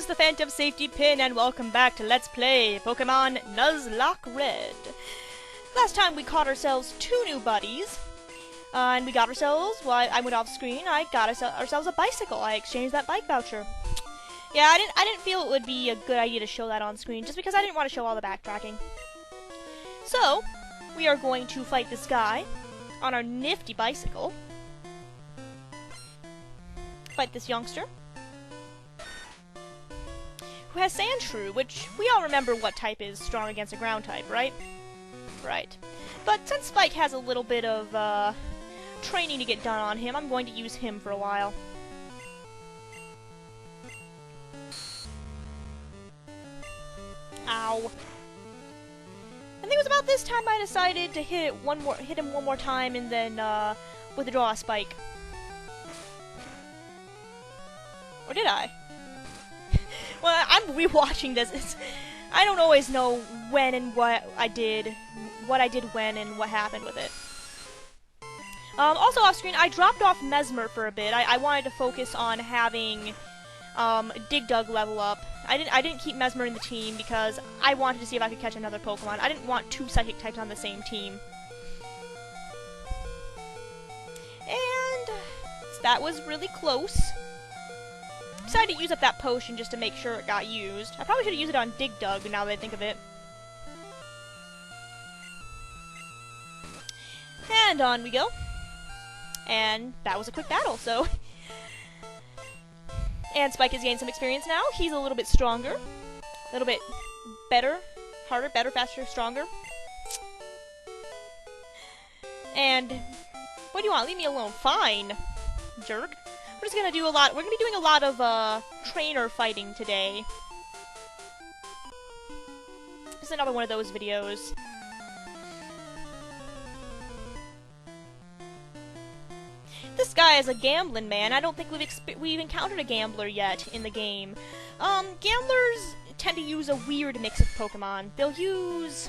the Phantom Safety Pin, and welcome back to Let's Play Pokemon Nuzlocke Red. Last time we caught ourselves 2 new buddies, and we got ourselves, while I went off screen, I got ourselves a bicycle. I exchanged that bike voucher. Yeah, I didn't feel it would be a good idea to show that on screen, just because I didn't want to show all the backtracking. So, we are going to fight this guy on our nifty bicycle. Fight this youngster, who has Sandshrew, which we all remember what type is strong against a ground type, right? Right. But since Spike has a little bit of training to get done on him, I'm going to use him for a while. Ow. I think it was about this time I decided to hit him one more time and then withdraw a Spike. Or did I? Well, I'm rewatching this. I don't always know when and what I did when and what happened with it. Also off screen, I dropped off Mesmer for a bit. I wanted to focus on having Dig Dug level up. I didn't keep Mesmer in the team because I wanted to see if I could catch another Pokemon. I didn't want 2 Psychic types on the same team. And that was really close. Decided to use up that potion just to make sure it got used. I probably should have used it on Dig Dug now that I think of it. And on we go. And that was a quick battle, so... And Spike has gained some experience now. He's a little bit stronger. A little bit better. Harder, better, faster, stronger. And... What do you want? Leave me alone. Fine, jerk. We're just gonna do a lot. We're gonna be doing a lot of trainer fighting today. This is another one of those videos. This guy is a gambling man. I don't think we've encountered a gambler yet in the game. Gamblers tend to use a weird mix of Pokemon. They'll use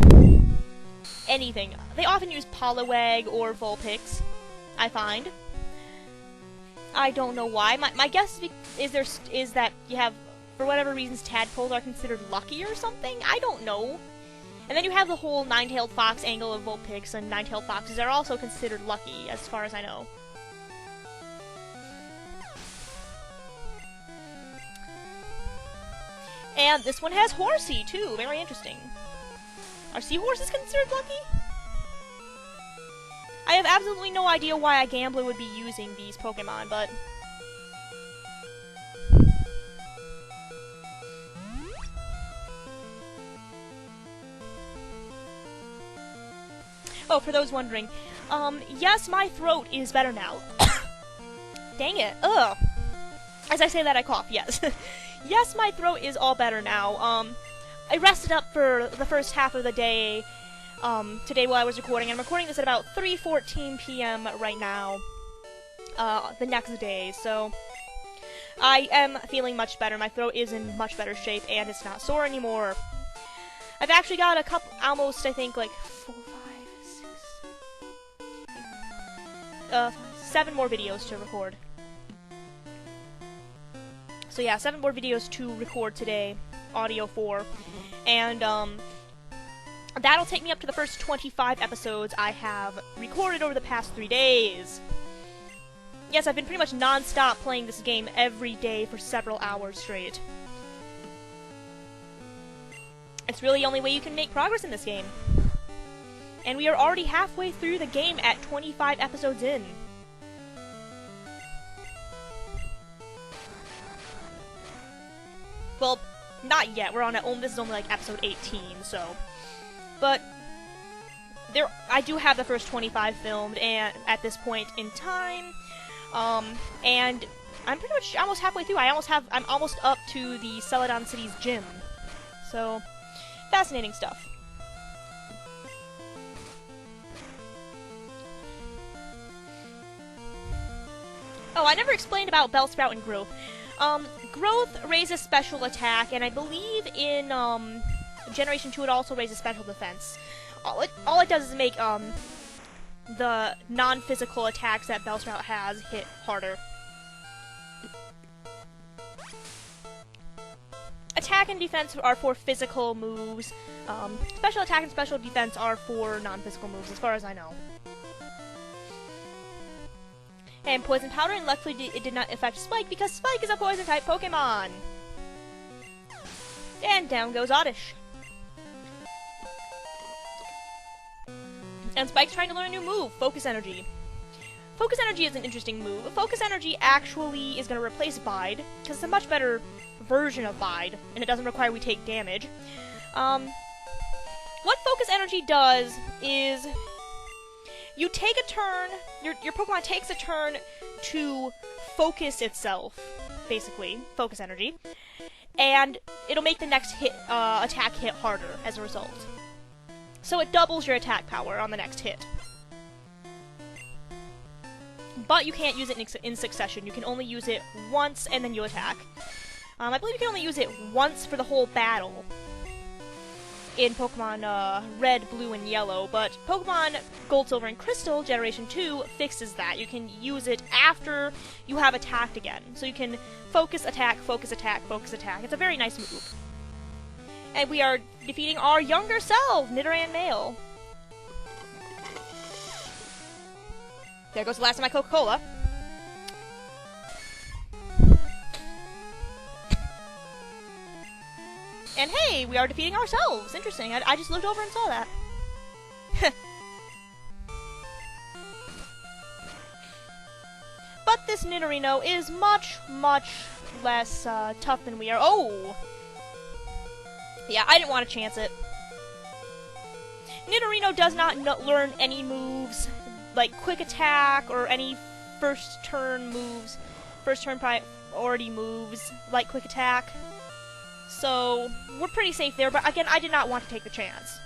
anything. They often use Poliwag or Vulpix, I find. I don't know why. My guess is that you have, for whatever reasons, tadpoles are considered lucky or something? I don't know. And then you have the whole nine-tailed fox angle of Vulpix, and nine-tailed foxes are also considered lucky, as far as I know. And this one has Horsey, too. Very interesting. Are seahorses considered lucky? I have absolutely no idea why a gambler would be using these Pokemon, but... Oh, for those wondering, yes, my throat is better now. Dang it, ugh. As I say that, I cough, yes. Yes, my throat is all better now. I rested up for the first half of the day, today while I was recording. I'm recording this at about 3:14 p.m. right now, the next day, so I am feeling much better. My throat is in much better shape, and it's not sore anymore. I've actually got a couple, almost, I think, like, 7 more videos to record. So yeah, 7 more videos to record today, audio 4, and, that'll take me up to the first 25 episodes I have recorded over the past 3 days. Yes, I've been pretty much non-stop playing this game every day for several hours straight. It's really the only way you can make progress in this game. And we are already halfway through the game at 25 episodes in. Well, not yet. We're on this is only like episode 18, so... But I do have the first 25 filmed and at this point in time, and I'm pretty much almost halfway through. I'm almost up to the Celadon City's gym. So, fascinating stuff. Oh, I never explained about Bellsprout and Growth. Growth raises special attack, and I believe in, Generation 2 it also raises special defense. All it does is make, the non-physical attacks that Bellsprout has hit harder. Attack and defense are for physical moves. Special attack and special defense are for non-physical moves, as far as I know. And poison powder, and luckily it did not affect Spike because Spike is a poison-type Pokemon. And down goes Oddish. And Spike's trying to learn a new move, Focus Energy. Focus Energy is an interesting move. Focus Energy actually is going to replace Bide, because it's a much better version of Bide, and it doesn't require we take damage. What Focus Energy does is you take a turn, your Pokemon takes a turn to focus itself, basically, Focus Energy, and it'll make the next attack hit harder as a result. So it doubles your attack power on the next hit. But you can't use it in succession. You can only use it once and then you attack. I believe you can only use it once for the whole battle in Pokemon Red, Blue, and Yellow, but Pokemon Gold, Silver, and Crystal Generation 2 fixes that. You can use it after you have attacked again. So you can focus, attack, focus, attack, focus, attack. It's a very nice move. And we are defeating our younger self, Nidoran male. There goes the last of my Coca-Cola. And hey, we are defeating ourselves. Interesting. I just looked over and saw that. But this Nidorino is much, much less tough than we are. Oh! Yeah, I didn't want to chance it. Nidorino does not learn any moves like Quick Attack or any first turn priority moves like Quick Attack. So, we're pretty safe there, but again, I did not want to take the chance.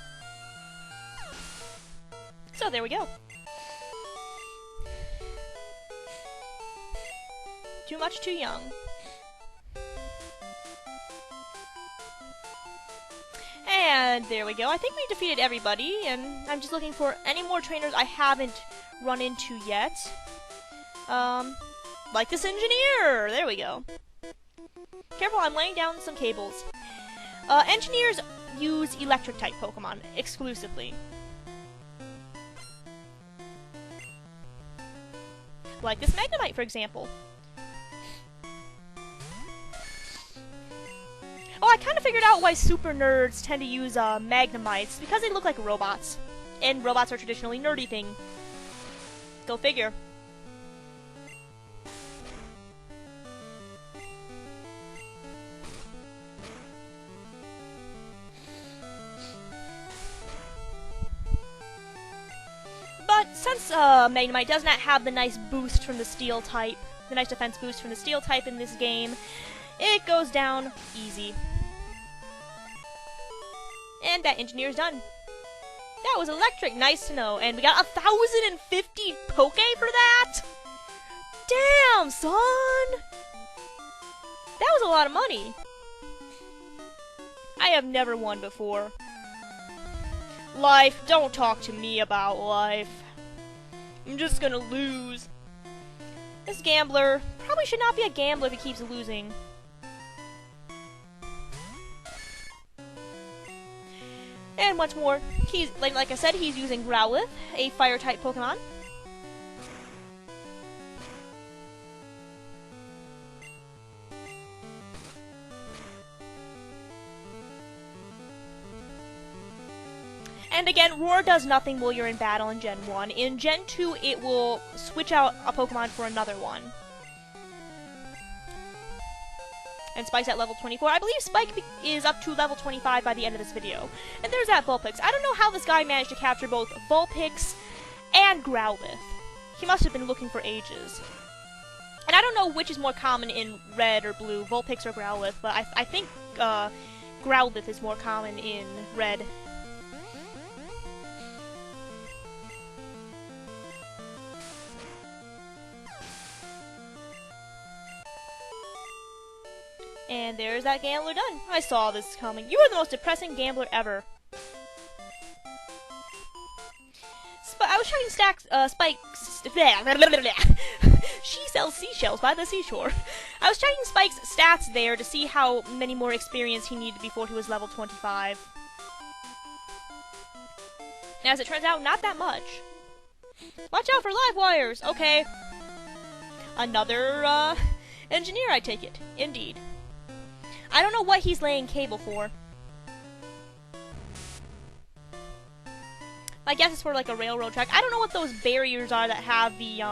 So, there we go. Too much, too young. And there we go. I think we defeated everybody, and I'm just looking for any more trainers I haven't run into yet. Like this engineer! There we go. Careful, I'm laying down some cables. Engineers use electric-type Pokemon exclusively. Like this Magnemite, for example. Oh, I kind of figured out why super nerds tend to use Magnemites, because they look like robots. And robots are traditionally nerdy thing. Go figure. But since Magnemite does not have the nice boost from the Steel type, the nice defense boost from the Steel type in this game, it goes down easy. And that engineer's done. That was electric, nice to know. And we got 1,050 Poke for that? Damn, son! That was a lot of money. I have never won before. Life, don't talk to me about life. I'm just gonna lose. This gambler probably should not be a gambler if he keeps losing. And once more, he's like I said, he's using Growlithe, a fire-type Pokemon. And again, Roar does nothing while you're in battle in Gen 1. In Gen 2, it will switch out a Pokemon for another one. And Spike's at level 24. I believe Spike is up to level 25 by the end of this video. And there's that Vulpix. I don't know how this guy managed to capture both Vulpix and Growlithe. He must have been looking for ages. And I don't know which is more common in Red or Blue, Vulpix or Growlithe, but I think Growlithe is more common in Red. And there's that gambler done. I saw this coming. You are the most depressing gambler ever. I was trying to stack Spike. She sells seashells by the seashore. I was checking Spike's stats there to see how many more experience he needed before he was level 25. And as it turns out, not that much. Watch out for live wires! Okay. Another, engineer, I take it. Indeed. I don't know what he's laying cable for. I guess it's for like a railroad track. I don't know what those barriers are that have the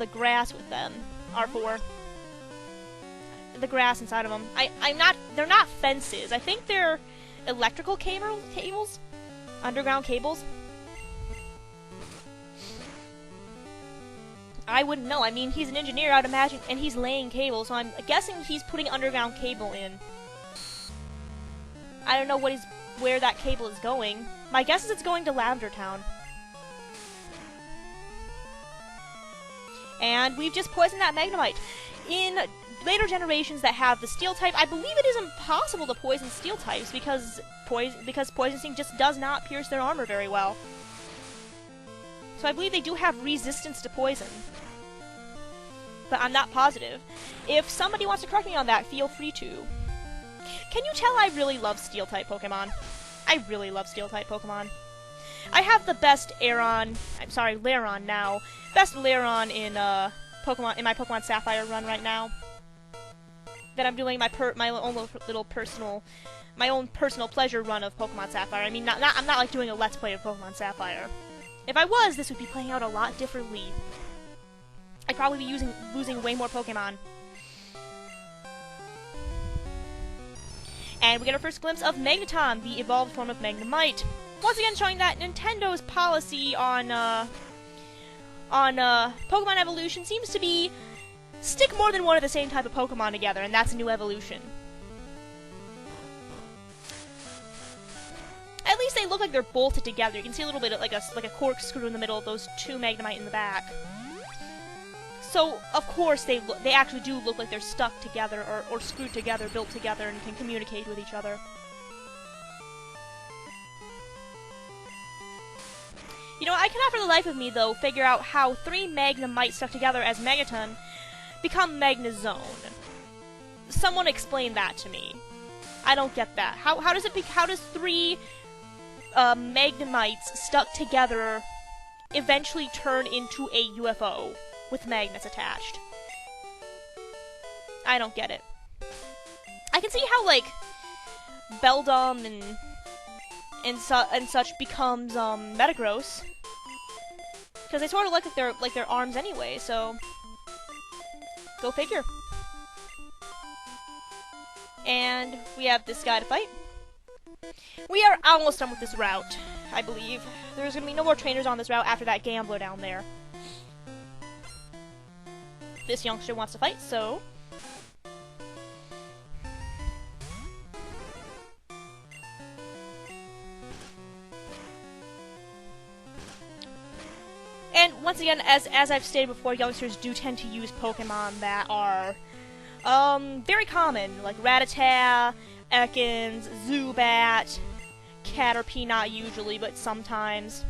grass with them are for. The grass inside of them. They're not fences. I think they're electrical cables? Underground cables? I wouldn't know. I mean, he's an engineer, I'd imagine, and he's laying cable, so I'm guessing he's putting underground cable in. I don't know where that cable is going. My guess is it's going to Lavender Town. And we've just poisoned that Magnemite. In later generations that have the steel type, I believe it is impossible to poison steel types because Poison Sting just does not pierce their armor very well. So I believe they do have resistance to poison. But I'm not positive. If somebody wants to correct me on that, feel free to. Can you tell I really love Steel-type Pokemon? I really love Steel-type Pokemon. I have the best Lairon now. Best Lairon in my Pokemon Sapphire run right now. Then I'm doing my own personal pleasure run of Pokemon Sapphire. I mean, I'm not like doing a Let's Play of Pokemon Sapphire. If I was, this would be playing out a lot differently. I'd probably be losing way more Pokemon. And we get our first glimpse of Magneton, the evolved form of Magnemite. Once again showing that Nintendo's policy on Pokemon evolution seems to be stick more than one of the same type of Pokemon together, and that's a new evolution. At least they look like they're bolted together. You can see a little bit of like a corkscrew in the middle of those two Magnemite in the back. So, of course, they actually do look like they're stuck together, or screwed together, built together, and can communicate with each other. You know, I cannot for the life of me, though, figure out how 3 Magnemite stuck together as Magneton become Magnezone. Someone explain that to me. I don't get that. How does 3 Magnemites stuck together eventually turn into a UFO with magnets attached? I don't get it. I can see how, like, Beldum and such becomes Metagross, because they sort of look like their arms anyway. So go figure. And we have this guy to fight. We are almost done with this route, I believe. There's gonna be no more trainers on this route after that gambler down there. This youngster wants to fight, so and once again, as I've stated before, youngsters do tend to use Pokemon that are very common, like Rattata, Ekans, Zubat, Caterpie, not usually, but sometimes.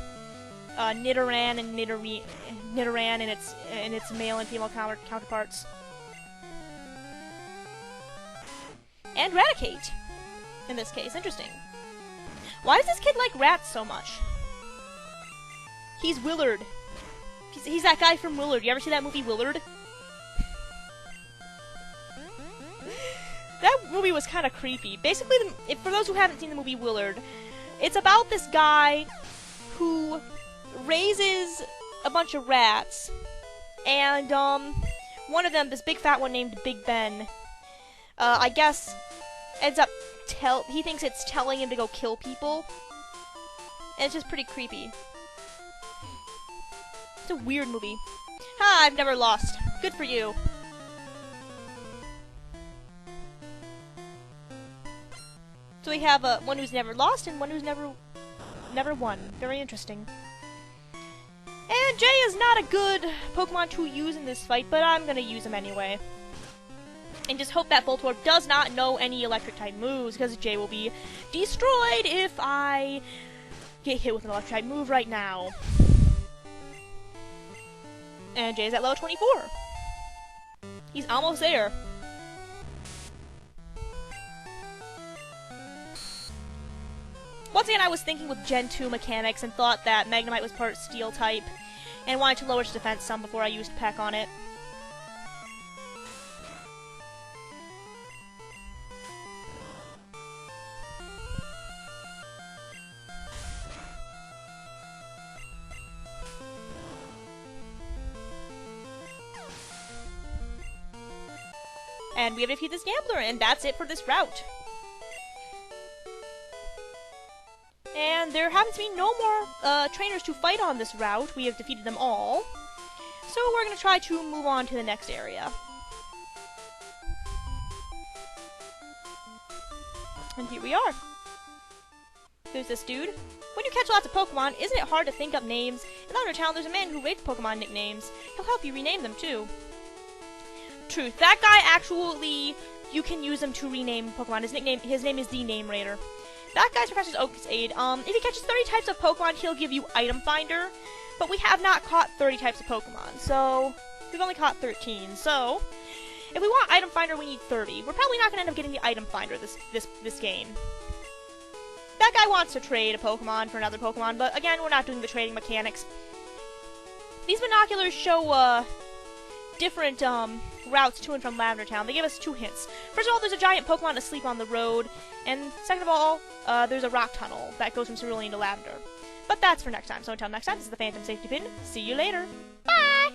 Nidoran and Nidoran and its male and female counterparts. And Raticate, in this case. Interesting. Why does this kid like rats so much? He's Willard. He's that guy from Willard. You ever see that movie Willard? That movie was kind of creepy. Basically, for those who haven't seen the movie Willard, it's about this guy who raises a bunch of rats, and one of them, this big fat one named Big Ben, I guess ends up he thinks it's telling him to go kill people, and it's just pretty creepy. It's a weird movie. Ha! I've never lost. Good for you. So we have one who's never lost and one who's never won. Very interesting. And Jay is not a good Pokemon to use in this fight, but I'm gonna use him anyway. And just hope that Voltorb does not know any electric-type moves, because Jay will be destroyed if I get hit with an electric-type move right now. And Jay's at level 24. He's almost there. Once again, I was thinking with Gen 2 mechanics and thought that Magnemite was part Steel type, and wanted to lower its defense some before I used Peck on it. And we have defeated this Gambler, and that's it for this route. And there happens to be no more trainers to fight on this route. We have defeated them all. So we're going to try to move on to the next area. And here we are. Who's this dude? When you catch lots of Pokemon, isn't it hard to think up names? In Lavender Town, there's a man who rates Pokemon nicknames. He'll help you rename them, too. Truth. That guy actually, you can use him to rename Pokemon. His name is the Name Raider. That guy's Professor Oak's aid. If he catches 30 types of Pokemon, he'll give you Item Finder. But we have not caught 30 types of Pokemon, so we've only caught 13. So if we want Item Finder, we need 30. We're probably not going to end up getting the Item Finder this game. That guy wants to trade a Pokemon for another Pokemon, but again, we're not doing the trading mechanics. These binoculars show different routes to and from Lavender Town. They give us 2 hints. First of all, there's a giant Pokemon asleep on the road, and second of all, there's a rock tunnel that goes from Cerulean to Lavender. But that's for next time, so until next time, this is the Phantom Safety Pin. See you later. Bye!